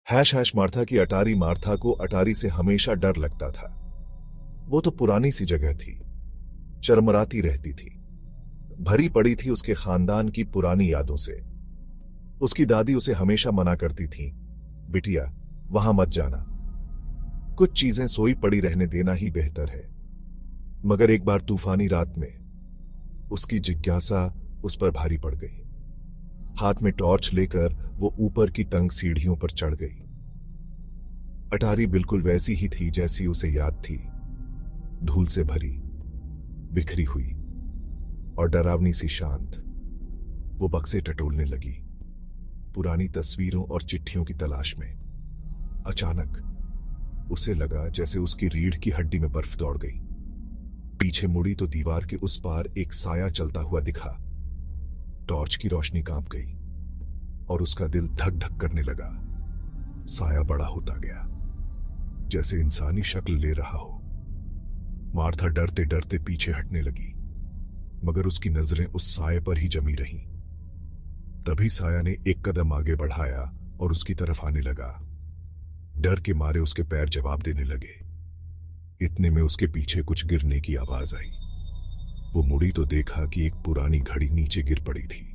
Hash hash Martha की अटारी। Martha को अटारी से हमेशा डर लगता था। वो तो पुरानी सी जगह थी, चरमराती रहती थी, भरी पड़ी थी उसके खानदान की पुरानी यादों से। उसकी दादी उसे हमेशा मना करती थी, बिटिया वहां मत जाना, कुछ चीजें सोई पड़ी रहने देना ही बेहतर है। मगर एक बार तूफानी रात में उसकी जिज्ञासा उस पर भारी पड़ गई। हाथ में टॉर्च लेकर वो ऊपर की तंग सीढ़ियों पर चढ़ गई। अटारी बिल्कुल वैसी ही थी जैसी उसे याद थी, धूल से भरी, बिखरी हुई और डरावनी सी शांत। वो बक्से टटोलने लगी, पुरानी तस्वीरों और चिट्ठियों की तलाश में। अचानक उसे लगा जैसे उसकी रीढ़ की हड्डी में बर्फ दौड़ गई। पीछे मुड़ी तो दीवार के उस पार एक साया चलता हुआ दिखा। टॉर्च की रोशनी कांप गई और उसका दिल धक धक करने लगा। साया बड़ा होता गया, जैसे इंसानी शक्ल ले रहा हो। मार्था डरते डरते पीछे हटने लगी, मगर उसकी नजरें उस साये पर ही जमी रहीं। तभी साया ने एक कदम आगे बढ़ाया और उसकी तरफ आने लगा। डर के मारे उसके पैर जवाब देने लगे। इतने में उसके पीछे कुछ गिरने की आवाज आई। वो मुड़ी तो देखा कि एक पुरानी घड़ी नीचे गिर पड़ी थी,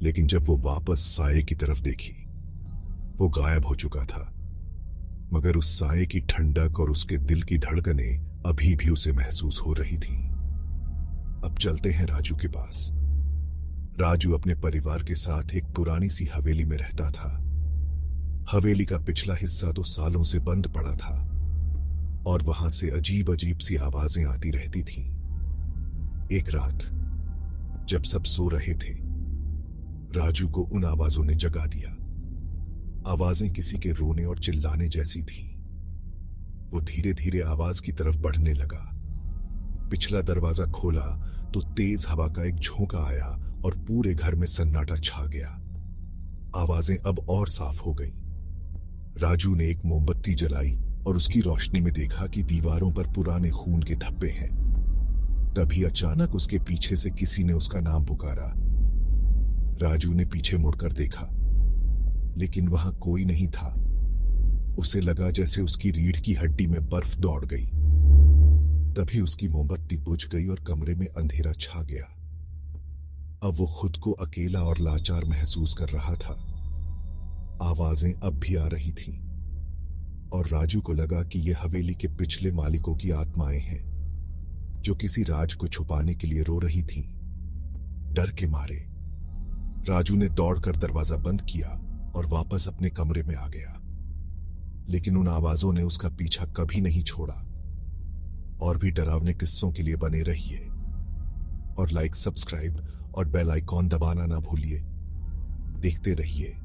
लेकिन जब वो वापस साये की तरफ देखी, वो गायब हो चुका था। मगर उस साये की ठंडक और उसके दिल की धड़कनें अभी भी उसे महसूस हो रही थीं। अब चलते हैं राजू के पास। राजू अपने परिवार के साथ एक पुरानी सी हवेली में रहता था। हवेली का पिछला हिस्सा तो सालों से बंद पड़ा था और वहां से अजीब अजीब सी आवाजें आती रहती थीं। एक रात जब सब सो रहे थे, राजू को उन आवाजों ने जगा दिया। आवाजें किसी के रोने और चिल्लाने जैसी थीं। वो धीरे धीरे आवाज की तरफ बढ़ने लगा। पिछला दरवाजा खोला तो तेज हवा का एक झोंका आया और पूरे घर में सन्नाटा छा गया। आवाजें अब और साफ हो गईं। राजू ने एक मोमबत्ती जलाई और उसकी रोशनी में देखा कि दीवारों पर पुराने खून के धब्बे हैं। तभी अचानक उसके पीछे से किसी ने उसका नाम पुकारा। राजू ने पीछे मुड़कर देखा, लेकिन वहां कोई नहीं था। उसे लगा जैसे उसकी रीढ़ की हड्डी में बर्फ दौड़ गई। तभी उसकी मोमबत्ती बुझ गई और कमरे में अंधेरा छा गया। अब वो खुद को अकेला और लाचार महसूस कर रहा था। आवाजें अब भी आ रही थीं और राजू को लगा कि ये हवेली के पिछले मालिकों की आत्माएं हैं, जो किसी राज को छुपाने के लिए रो रही थीं। डर के मारे राजू ने दौड़कर दरवाजा बंद किया और वापस अपने कमरे में आ गया। लेकिन उन आवाजों ने उसका पीछा कभी नहीं छोड़ा। और भी डरावने किस्सों के लिए बने रहिए और लाइक, सब्सक्राइब और बेल आइकॉन दबाना ना भूलिए। देखते रहिए